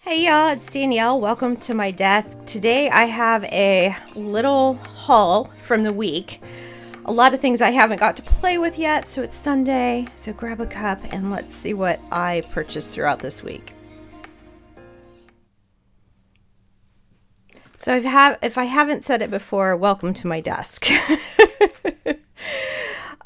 Hey y'all, it's Danielle. Welcome to my desk. Today I have a little haul from the week. A lot of things I haven't got to play with yet, so it's Sunday. So grab a cup and let's see what I purchased throughout this week. So if I haven't said it before, welcome to my desk.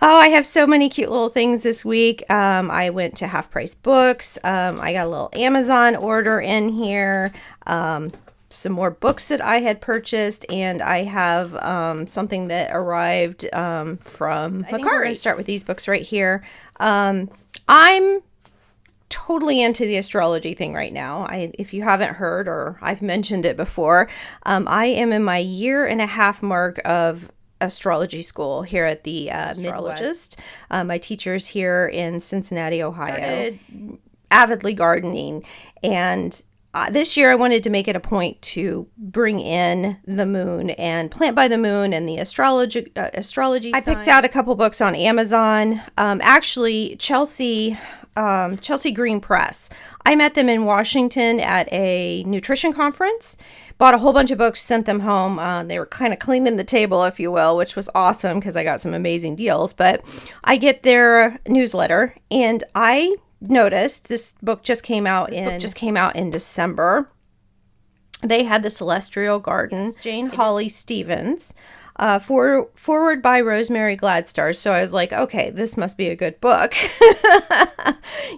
Oh, I have so many cute little things this week. I went to Half Price Books. I got a little Amazon order in here. Some more books that I had purchased, and I have something that arrived from Cartas. We're going to start with these books right here. I'm totally into the astrology thing right now. If you haven't heard, or I've mentioned it before, I am in my 1.5 year mark of astrology school here at the Midwest. My teacher's here in Cincinnati, Ohio. Started avidly gardening, and this year I wanted to make it a point to bring in the moon and plant by the moon and the astrology I picked out a couple books on Amazon. Actually, Chelsea Green Press. I met them in Washington at a nutrition conference, bought a whole bunch of books, sent them home. They were kind of cleaning the table, if you will, which was awesome because I got some amazing deals. But I get their newsletter, and I noticed this book just came out in December. They had The Celestial Garden, Jane Hawley Stevens. Foreword by Rosemary Gladstar. So I was like, okay, this must be a good book.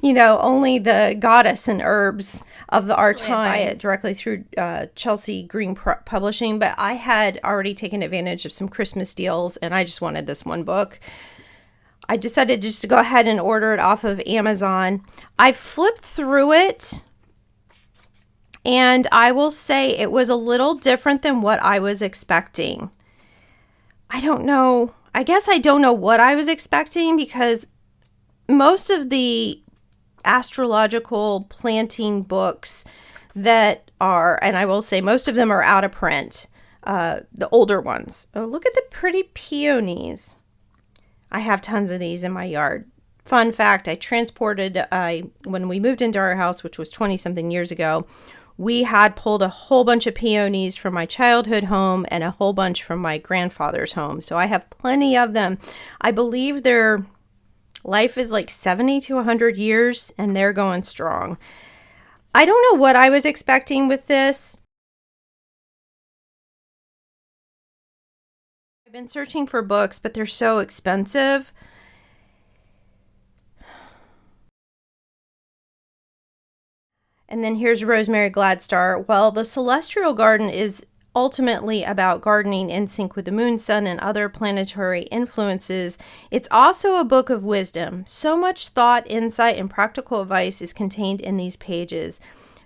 You know, only the goddess and herbs of our time. I buy it directly through Chelsea Green Publishing, but I had already taken advantage of some Christmas deals, and I just wanted this one book. I decided just to go ahead and order it off of Amazon. I flipped through it, and I will say it was a little different than what I was expecting. I don't know. I guess I don't know what I was expecting, because most of the astrological planting books that are, and I will say most of them are out of print, the older ones. Oh, look at the pretty peonies. I have tons of these in my yard. Fun fact, when we moved into our house, which was 20 something years ago, we had pulled a whole bunch of peonies from my childhood home and a whole bunch from my grandfather's home. So I have plenty of them. I believe their life is like 70 to 100 years, and they're going strong. I don't know what I was expecting with this. I've been searching for books, but they're so expensive. And then here's Rosemary Gladstar. Well, The Celestial Garden is ultimately about gardening in sync with the moon, sun, and other planetary influences. It's also a book of wisdom. So much thought, insight, and practical advice is contained in these pages.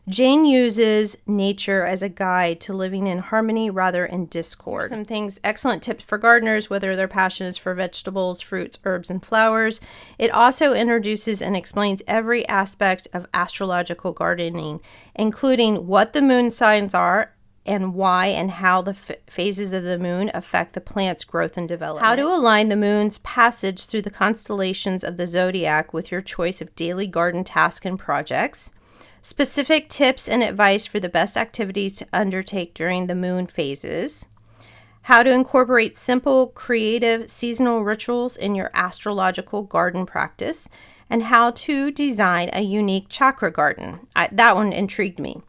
Jane uses nature as a guide to living in harmony rather than discord. Some things, excellent tips for gardeners, whether their passion is for vegetables, fruits, herbs, and flowers. It also introduces and explains every aspect of astrological gardening, including what the moon signs are and why and how the phases of the moon affect the plant's growth and development. How to align the moon's passage through the constellations of the Zodiac with your choice of daily garden tasks and projects. Specific tips and advice for the best activities to undertake during the moon phases. How to incorporate simple, creative, seasonal rituals in your astrological garden practice. And how to design a unique chakra garden. That one intrigued me.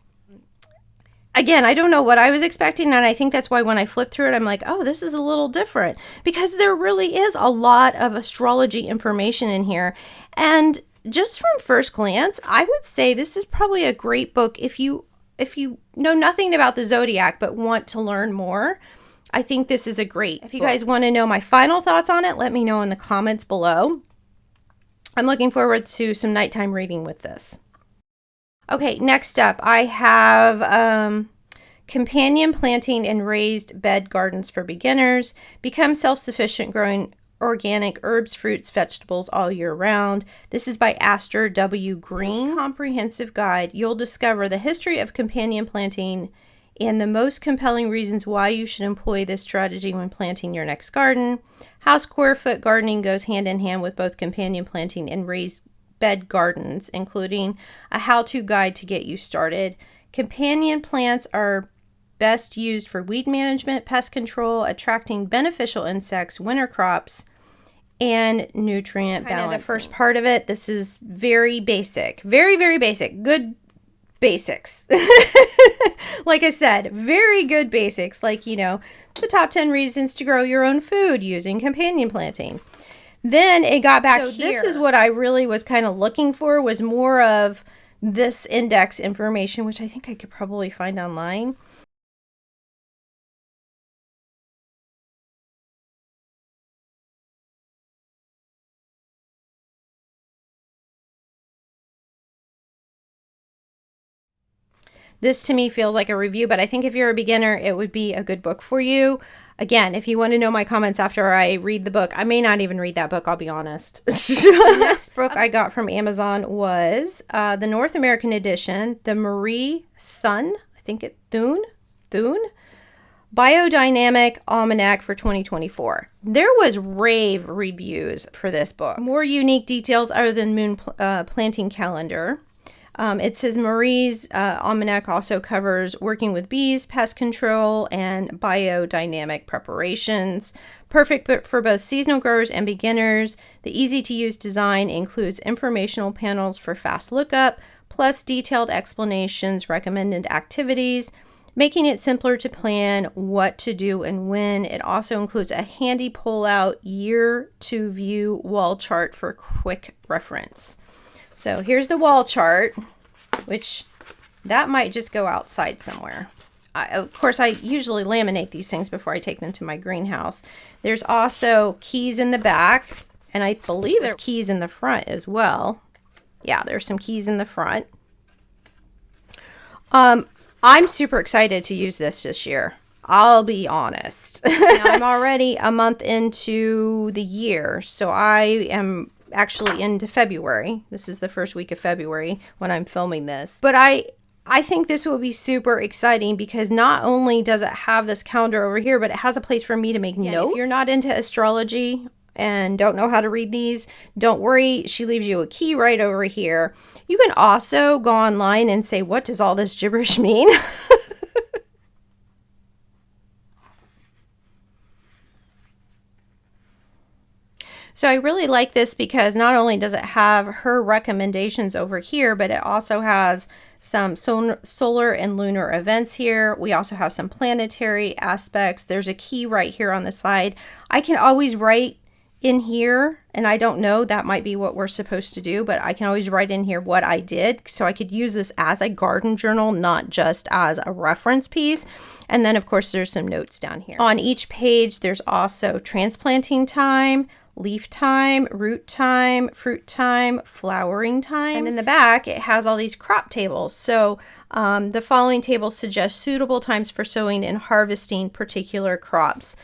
Again, I don't know what I was expecting, and I think that's why when I flipped through it, I'm like, oh, this is a little different, because there really is a lot of astrology information in here. And just from first glance, I would say this is probably a great book if you know nothing about the Zodiac but want to learn more. I think this is a great book. If you guys want to know my final thoughts on it, let me know in the comments below. I'm looking forward to some nighttime reading with this. Okay, next up, I have Companion Planting and Raised Bed Gardens for Beginners. Become self-sufficient growing organic herbs, fruits, vegetables all year round. This is by Aster W. Green. Comprehensive guide. You'll discover the history of companion planting and the most compelling reasons why you should employ this strategy when planting your next garden. How square foot gardening goes hand in hand with both companion planting and raised bed gardens, including a how-to guide to get you started. Companion plants are best used for weed management, pest control, attracting beneficial insects, winter crops, and nutrient balance. The first part of it, this is very basic, very, very basic, good basics. Like I said, very good basics, like, the top 10 reasons to grow your own food using companion planting. Then it got back here. This is what I really was kind of looking for, was more of this index information, which I think I could probably find online. This to me feels like a review, but I think if you're a beginner, it would be a good book for you. Again, if you want to know my comments after I read the book, I may not even read that book, I'll be honest. The next book I got from Amazon was the North American edition, the Marie Thun, Thun? Biodynamic Almanac for 2024. There was rave reviews for this book. More unique details other than moon planting calendar. It says Marie's Almanac also covers working with bees, pest control, and biodynamic preparations. Perfect for both seasonal growers and beginners. The easy-to-use design includes informational panels for fast lookup, plus detailed explanations, recommended activities, making it simpler to plan what to do and when. It also includes a handy pull-out year-to-view wall chart for quick reference. So here's the wall chart, which that might just go outside somewhere. Of course, I usually laminate these things before I take them to my greenhouse. There's also keys in the back, and I believe there's keys in the front as well. Yeah, there's some keys in the front. I'm super excited to use this year. I'll be honest. Now, I'm already a month into the year, so I am actually into February. This is the first week of February when I'm filming this. But I think this will be super exciting because not only does it have this calendar over here, but it has a place for me to make notes. If you're not into astrology and don't know how to read these, don't worry. She leaves you a key right over here. You can also go online and say, what does all this gibberish mean? So I really like this because not only does it have her recommendations over here, but it also has some solar and lunar events here. We also have some planetary aspects. There's a key right here on the side. I can always write in here, and I don't know, that might be what we're supposed to do, but I can always write in here what I did. So I could use this as a garden journal, not just as a reference piece. And then of course there's some notes down here. On each page, there's also transplanting time, leaf time, root time, fruit time, flowering time. And in the back, it has all these crop tables. So the following tables suggest suitable times for sowing and harvesting particular crops.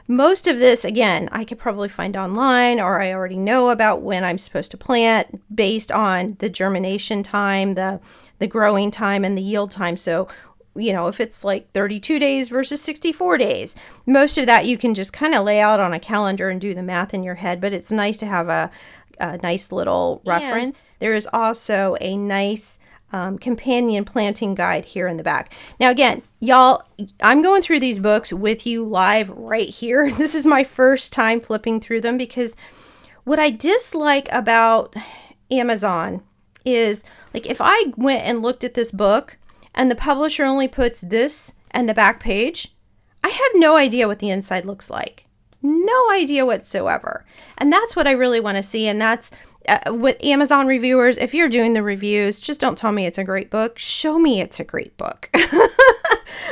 Most of this, again, I could probably find online, or I already know about when I'm supposed to plant based on the germination time, the growing time, and the yield time. So if it's like 32 days versus 64 days, most of that you can just kind of lay out on a calendar and do the math in your head, but it's nice to have a nice little reference. And there is also a nice companion planting guide here in the back. Now again, y'all, I'm going through these books with you live right here. This is my first time flipping through them because what I dislike about Amazon is, like, if I went and looked at this book and the publisher only puts this and the back page, I have no idea what the inside looks like. No idea whatsoever. And that's what I really want to see. And that's with Amazon reviewers, if you're doing the reviews, just don't tell me it's a great book. Show me it's a great book.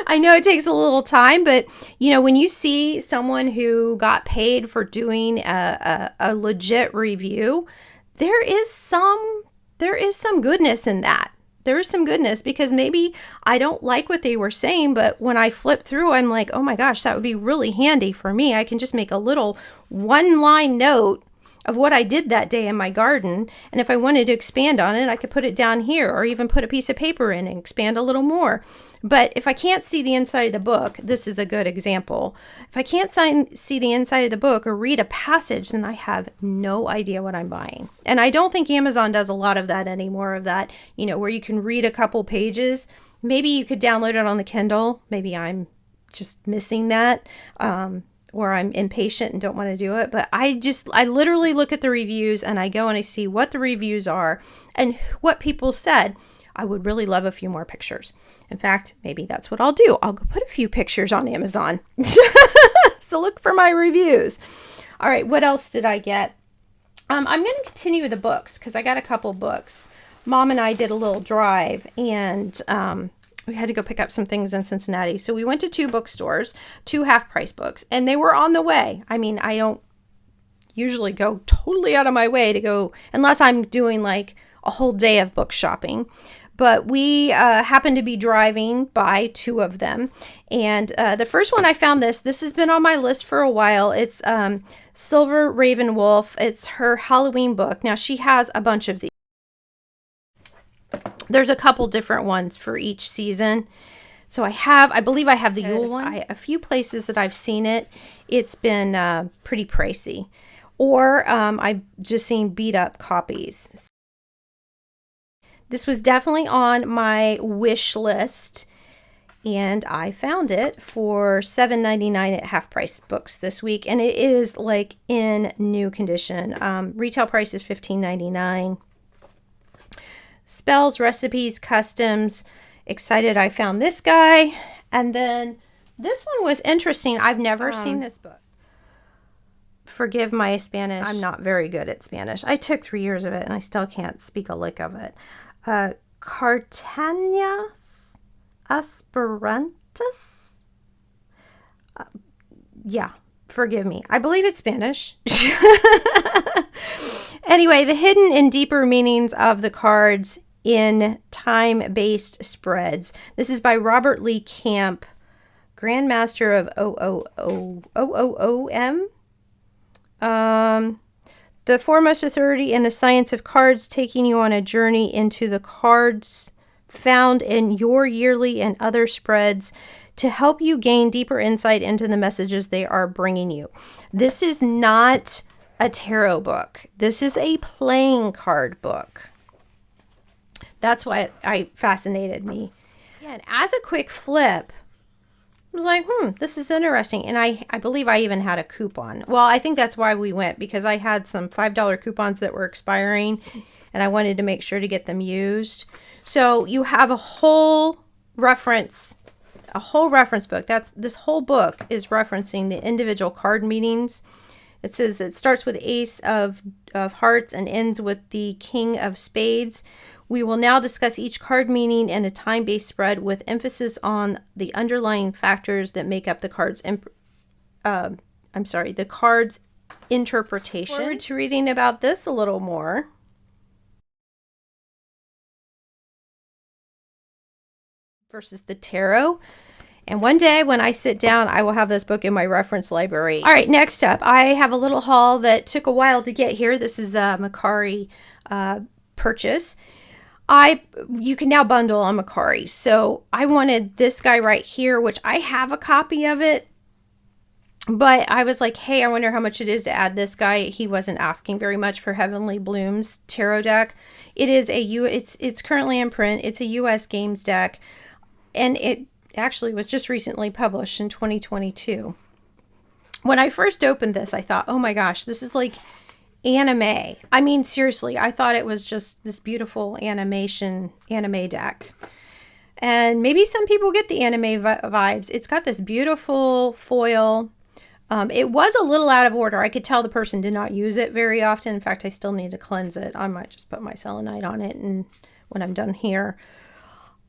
I know it takes a little time, but when you see someone who got paid for doing a legit review, there is some goodness in that. There is some goodness because maybe I don't like what they were saying, but when I flip through, I'm like, oh my gosh, that would be really handy for me. I can just make a little one-line note of what I did that day in my garden. And if I wanted to expand on it, I could put it down here or even put a piece of paper in and expand a little more. But if I can't see the inside of the book, this is a good example. If I can't see the inside of the book or read a passage, then I have no idea what I'm buying. And I don't think Amazon does a lot of that anymore, of that, where you can read a couple pages Maybe you could download it on the Kindle. Maybe I'm just missing that, or I'm impatient and don't want to do it. But I literally look at the reviews and I go and I see what the reviews are and what people said. I would really love a few more pictures. In fact, maybe that's what I'll do. I'll go put a few pictures on Amazon. So look for my reviews. All right, what else did I get? I'm going to continue with the books because I got a couple books. Mom and I did a little drive, and we had to go pick up some things in Cincinnati. So we went to 2 bookstores, 2 half-price books, and they were on the way. I mean, I don't usually go totally out of my way to go, unless I'm doing like a whole day of book shopping. But we happened to be driving by 2 of them. And the first one I found this has been on my list for a while. It's Silver RavenWolf. It's her Halloween book. Now she has a bunch of these. There's a couple different ones for each season. So I believe I have the Yule one. A few places that I've seen it, it's been pretty pricey. Or I've just seen beat up copies. This was definitely on my wish list, and I found it for $7.99 at Half Price Books this week, and it is like in new condition. Retail price is $15.99. Spells, recipes, customs. Excited I found this guy. And then this one was interesting. I've never seen this book. Forgive my Spanish. I'm not very good at Spanish. I took 3 years of it and I still can't speak a lick of it. Cartas Espiritus. Yeah, forgive me. I believe it's Spanish. Anyway, the hidden and deeper meanings of the cards in time-based spreads. This is by Robert Lee Camp, Grandmaster of OOOM. The foremost authority in the science of cards, taking you on a journey into the cards found in your yearly and other spreads to help you gain deeper insight into the messages they are bringing you. This is not a tarot book. This is a playing card book. That's what fascinated me. Yeah, and as a quick flip, I was like, this is interesting. And I believe I even had a coupon. Well, I think that's why we went, because I had some $5 coupons that were expiring and I wanted to make sure to get them used. So you have a whole reference book. This whole book is referencing the individual card meanings. It says it starts with Ace of Hearts and ends with the King of Spades. We will now discuss each card meaning in a time-based spread with emphasis on the underlying factors that make up the card's the card's interpretation. Forward to reading about this a little more. Versus the tarot. And one day when I sit down, I will have this book in my reference library. All right, next up, I have a little haul that took a while to get here. This is a Macari purchase. You can now bundle on Macari. So I wanted this guy right here, which I have a copy of it. But I was like, hey, I wonder how much it is to add this guy. He wasn't asking very much for Heavenly Bloom's tarot deck. It's currently in print. It's a US Games deck. And it actually was just recently published in 2022. When I first opened this, I thought, oh my gosh, this is like anime. I mean, seriously, I thought it was just this beautiful anime deck. And maybe some people get the anime vibes. It's got this beautiful foil. It was a little out of order. I could tell the person did not use it very often. In fact, I still need to cleanse it. I might just put my selenite on it and when I'm done here.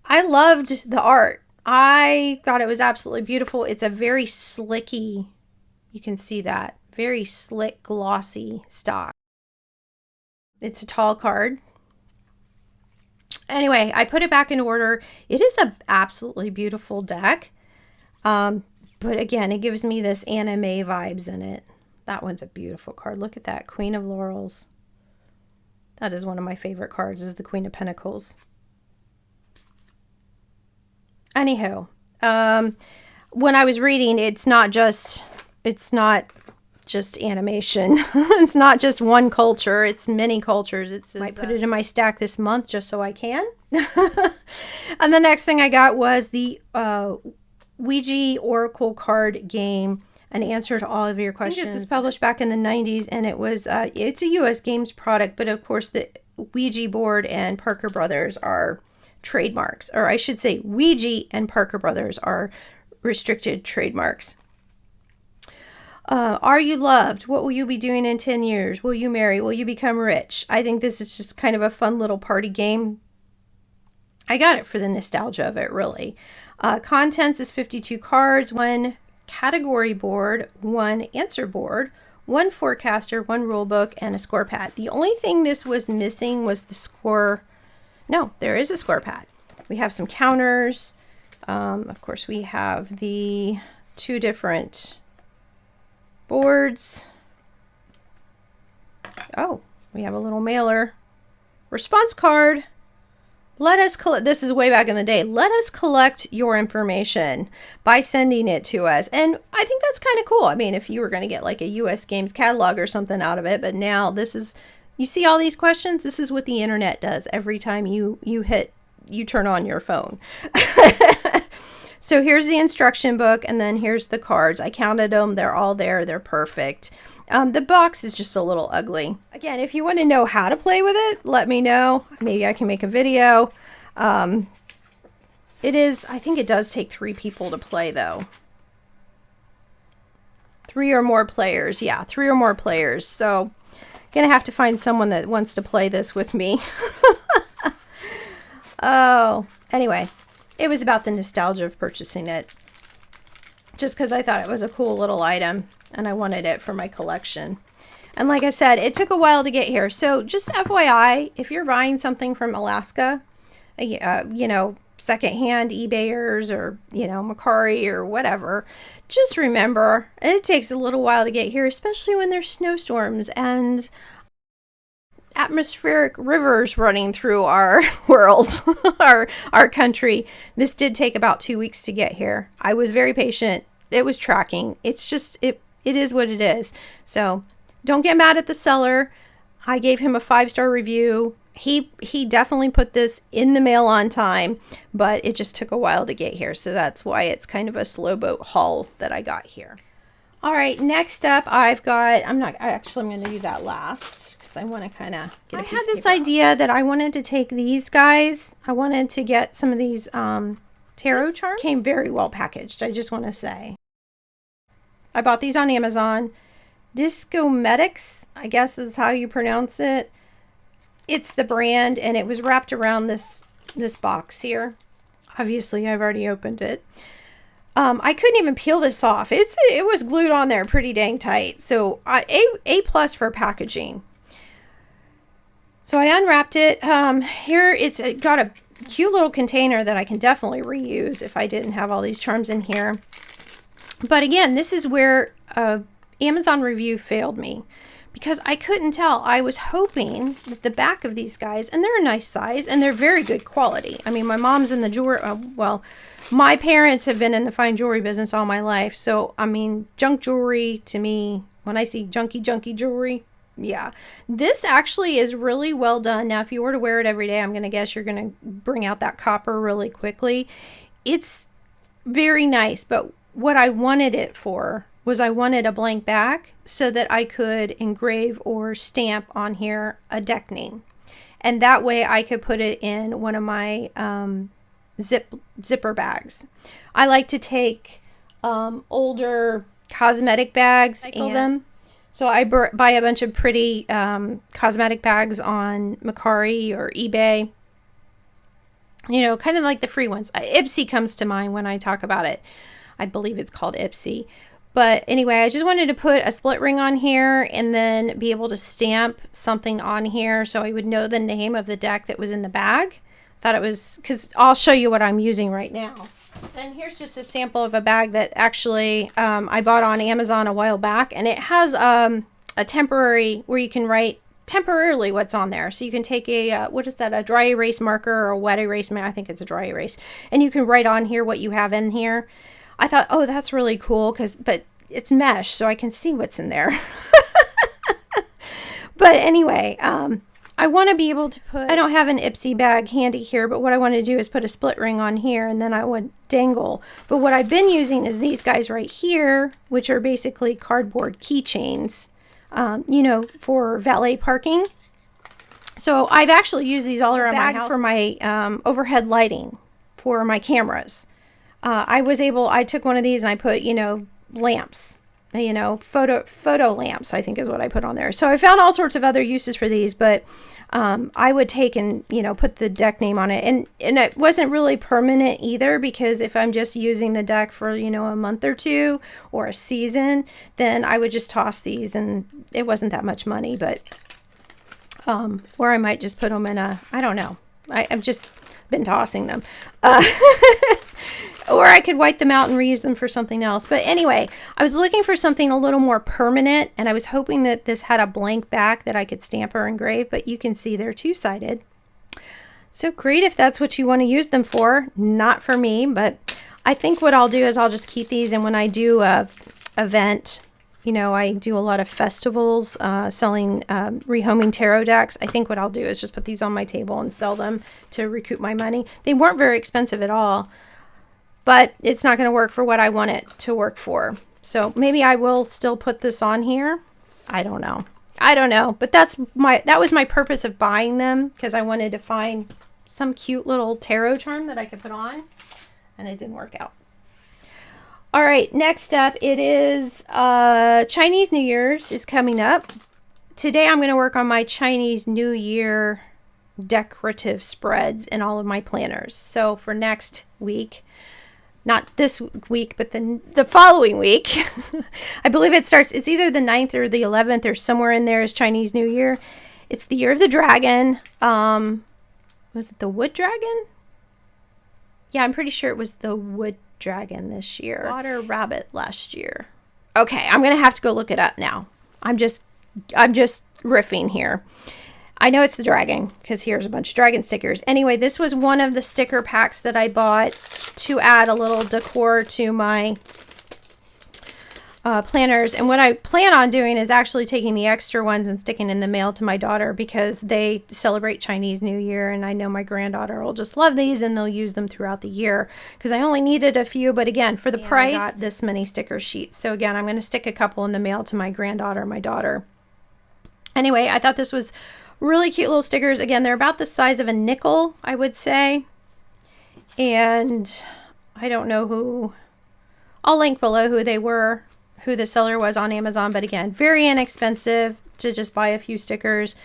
I loved the art. I thought it was absolutely beautiful. It's a very slicky, you can see that, very slick, glossy stock. It's a tall card. Anyway, I put it back in order. It is an absolutely beautiful deck. But again, it gives me this anime vibes in it. That one's a beautiful card. Look at that, Queen of Laurels. That is one of my favorite cards, is the Queen of Pentacles. Anywho, when I was reading, it's not just animation. It's not just one culture. It's many cultures. I might put it in my stack this month just so I can. And the next thing I got was the Ouija Oracle card game, an answer to all of your questions. This was published back in the 90s, and it was it's a U.S. Games product, but of course the Ouija board and Parker Brothers are trademarks, or I should say Ouija and Parker Brothers are restricted trademarks. Are you loved? What will you be doing in 10 years? Will you marry? Will you become rich? I think this is just kind of a fun little party game. I got it for the nostalgia of it, really. Contents is 52 cards, 1 category board, 1 answer board, 1 forecaster, 1 rule book, and a score pad. The only thing this was missing was the score. No, there is a score pad. We have some counters. Of course, we have the 2 different boards. Oh, we have a little mailer. Response card. Let us collect, this is way back in the day, let us collect your information by sending it to us. And I think that's kind of cool. I mean, if you were going to get like a US Games catalog or something out of it, but now this is, you see all these questions? This is what the internet does every time you turn on your phone. So here's the instruction book, and then here's the cards. I counted them. They're all there. They're perfect. The box is just a little ugly. Again, if you want to know how to play with it, let me know. Maybe I can make a video. I think it does take 3 people to play, though. 3 or more players. Yeah, 3 or more players. So, gonna have to find someone that wants to play this with me. Oh, anyway. It was about the nostalgia of purchasing it. Just because I thought it was a cool little item and I wanted it for my collection. And like I said, it took a while to get here. So just FYI, if you're buying something from Alaska, you know, secondhand eBayers or, you know, Macari or whatever, just remember it takes a little while to get here, especially when there's snowstorms and atmospheric rivers running through our world, our country. This did take about 2 weeks to get here. I was very patient. It was tracking. It's just, it is what it is. So don't get mad at the seller. I gave him a 5-star review. He definitely put this in the mail on time, but it just took a while to get here. So that's why it's kind of a slow boat haul that I got here. All right, next up I've got, I'm going to do that last. I want to kind of get a piece of paper. I had this idea that I wanted to take these guys. I wanted to get some of these tarot charms. Came very well packaged, I just want to say. I bought these on Amazon. Discomedics, I guess is how you pronounce it. It's the brand, and it was wrapped around this box here. Obviously, I've already opened it. I couldn't even peel this off. It was glued on there pretty dang tight. So A+ for packaging. So I unwrapped it. Here it's got a cute little container that I can definitely reuse if I didn't have all these charms in here. But again, this is where Amazon review failed me because I couldn't tell. I was hoping that the back of these guys, and they're a nice size and they're very good quality. I mean, my mom's in the jewelry, well, my parents have been in the fine jewelry business all my life. So, I mean, junk jewelry to me, when I see junky jewelry, yeah, this actually is really well done. Now, if you were to wear it every day, I'm going to guess you're going to bring out that copper really quickly. It's very nice, but what I wanted it for was I wanted a blank back so that I could engrave or stamp on here a deck name. And that way I could put it in one of my zipper bags. I like to take older cosmetic bags and them. So I buy a bunch of pretty cosmetic bags on Macari or eBay. You know, kind of like the free ones. Ipsy comes to mind when I talk about it. I believe it's called Ipsy. But anyway, I just wanted to put a split ring on here and then be able to stamp something on here so I would know the name of the deck that was in the bag. Thought it was, because I'll show you what I'm using right now. And here's just a sample of a bag that actually I bought on Amazon a while back. And it has a temporary, where you can write temporarily what's on there. So you can take a, what is that, a dry erase marker or a wet erase, I think it's a dry erase. And you can write on here what you have in here. I thought, oh, that's really cool, but it's mesh, so I can see what's in there. But anyway, I I want to be able to put, I don't have an Ipsy bag handy here, but what I want to do is put a split ring on here and then I would dangle. But what I've been using is these guys right here, which are basically cardboard keychains, you know, for valet parking. So I've actually used these all around my house for my overhead lighting for my cameras. I took one of these and I put, you know, lamps, you know, photo lamps, I think is what I put on there. So I found all sorts of other uses for these, but I would take and, you know, put the deck name on it. And it wasn't really permanent either, because if I'm just using the deck for, you know, a month or two or a season, then I would just toss these and it wasn't that much money. But or I might just put them in a, I don't know. I've just been tossing them. Or I could wipe them out and reuse them for something else. But anyway, I was looking for something a little more permanent, and I was hoping that this had a blank back that I could stamp or engrave, but you can see they're two-sided. So great if that's what you want to use them for. Not for me, but I think what I'll do is I'll just keep these, and when I do a event, you know, I do a lot of festivals selling rehoming tarot decks. I think what I'll do is just put these on my table and sell them to recoup my money. They weren't very expensive at all, but it's not going to work for what I want it to work for. So maybe I will still put this on here. I don't know. But that was my purpose of buying them, because I wanted to find some cute little tarot charm that I could put on, and it didn't work out. All right, next up, it is Chinese New Year's is coming up. Today I'm going to work on my Chinese New Year decorative spreads in all of my planners. So for next week, not this week, but the following week, I believe it starts, it's either the 9th or the 11th or somewhere in there is Chinese New Year. It's the year of the dragon. Was it the wood dragon? Yeah, I'm pretty sure it was the wood dragon this year. Water rabbit last year. Okay, I'm gonna have to go look it up now. I'm just riffing here. I know it's the dragon because here's a bunch of dragon stickers. Anyway, this was one of the sticker packs that I bought to add a little decor to my planners. And what I plan on doing is actually taking the extra ones and sticking in the mail to my daughter, because they celebrate Chinese New Year, and I know my granddaughter will just love these and they'll use them throughout the year, because I only needed a few, but again, for the price, I got this many sticker sheets. So again, I'm going to stick a couple in the mail to my granddaughter, my daughter. Anyway, I thought this was really cute little stickers. Again, they're about the size of a nickel, I would say. And I don't know who, I'll link below who they were, who the seller was on Amazon, but again, very inexpensive to just buy a few stickers.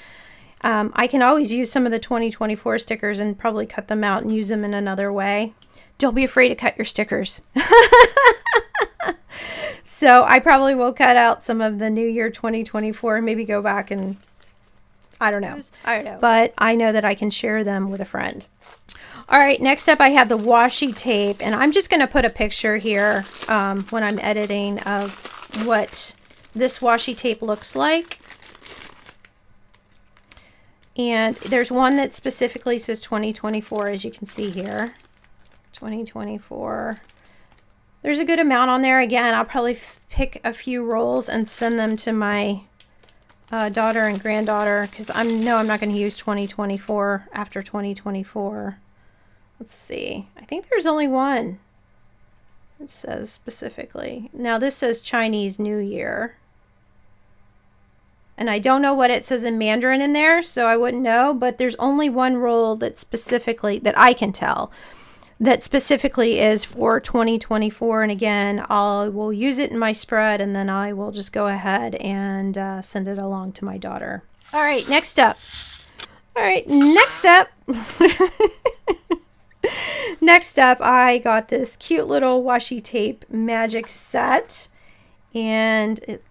I can always use some of the 2024 stickers and probably cut them out and use them in another way. Don't be afraid to cut your stickers. So I probably will cut out some of the New Year 2024 and maybe go back and I don't know. But I know that I can share them with a friend. All right, next up I have the washi tape, and I'm just going to put a picture here when I'm editing of what this washi tape looks like. And there's one that specifically says 2024, as you can see here. 2024. There's a good amount on there. Again, I'll probably pick a few rolls and send them to my daughter and granddaughter, because I know I'm not going to use 2024 after 2024. Let's see. I think there's only one. It says specifically. Now this says Chinese New Year. And I don't know what it says in Mandarin in there, so I wouldn't know. But there's only one roll that specifically, that I can tell, that specifically is for 2024. And again, I will use it in my spread, and then I will just go ahead and send it along to my daughter. All right, next up. Next up, I got this cute little washi tape magic set, and it's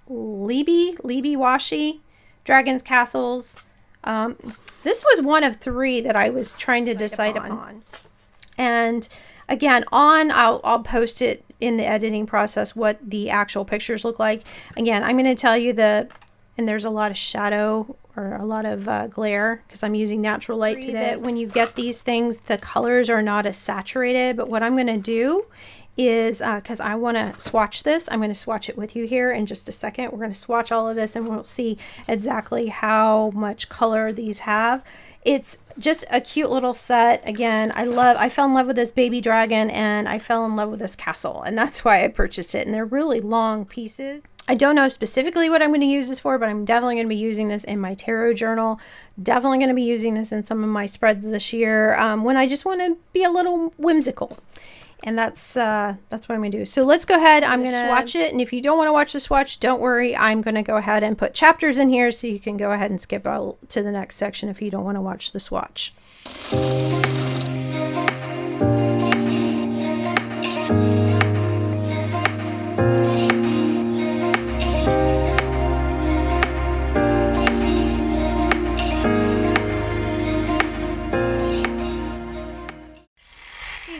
Libby washi, Dragon's Castles. This was one of 3 that I was trying to decide upon. And again, I'll post it in the editing process what the actual pictures look like. Again, I'm going to tell you and there's a lot of shadow or a lot of glare because I'm using natural light today. When you get these things, the colors are not as saturated, but what I'm going to do is, because I want to swatch this, I'm going to swatch it with you here in just a second. We're going to swatch all of this and we'll see exactly how much color these have. It's just a cute little set. Again, I fell in love with this baby dragon and I fell in love with this castle, and that's why I purchased it. And they're really long pieces. I don't know specifically what I'm going to use this for, but I'm definitely going to be using this in my tarot journal. Definitely going to be using this in some of my spreads this year when I just want to be a little whimsical. And that's what I'm going to do. So let's go ahead. I'm going to swatch it. And if you don't want to watch the swatch, don't worry. I'm going to go ahead and put chapters in here so you can go ahead and skip out to the next section if you don't want to watch the swatch.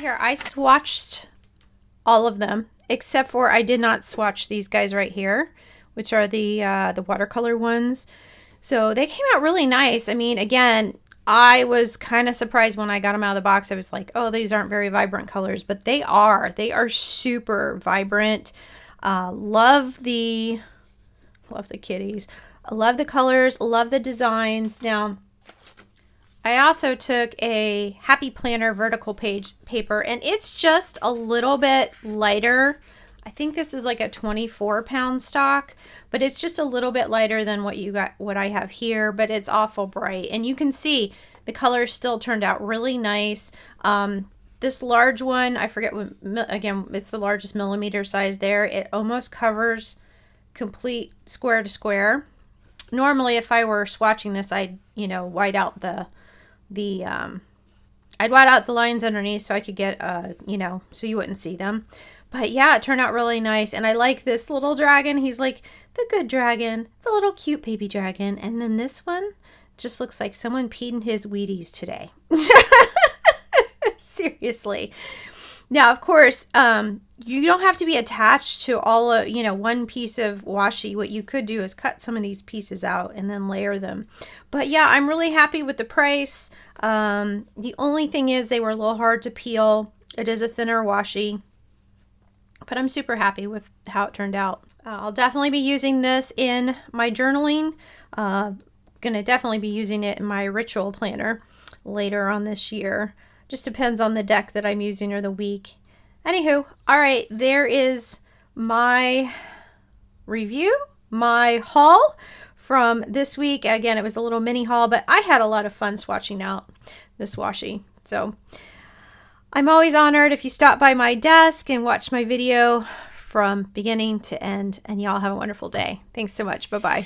Here, I swatched all of them except for I did not swatch these guys right here, which are the watercolor ones. So they came out really nice. I mean, again, I was kind of surprised when I got them out of the box. I was like, oh, these aren't very vibrant colors, but they are super vibrant. Love the kitties. I love the colors, love the designs. Now, I also took a Happy Planner vertical page paper, and it's just a little bit lighter. I think this is like a 24-pound stock, but it's just a little bit lighter than what I have here, but it's awful bright. And you can see the colors still turned out really nice. This large one, I forget what, again, it's the largest millimeter size there. It almost covers complete square to square. Normally, if I were swatching this, I'd, white out I'd white out the lines underneath so I could get, so you wouldn't see them. But yeah, it turned out really nice. And I like this little dragon. He's like the good dragon, the little cute baby dragon. And then this one just looks like someone peed in his Wheaties today. Seriously. Now, of course, you don't have to be attached to all of, one piece of washi. What you could do is cut some of these pieces out and then layer them. But yeah, I'm really happy with the price. The only thing is they were a little hard to peel. It is a thinner washi, but I'm super happy with how it turned out. I'll definitely be using this in my journaling. Gonna definitely be using it in my ritual planner later on this year. Just depends on the deck that I'm using or the week. Anywho, all right, there is my review, my haul from this week. Again, it was a little mini haul, but I had a lot of fun swatching out this washi. So I'm always honored if you stop by my desk and watch my video from beginning to end, and y'all have a wonderful day. Thanks so much. Bye-bye.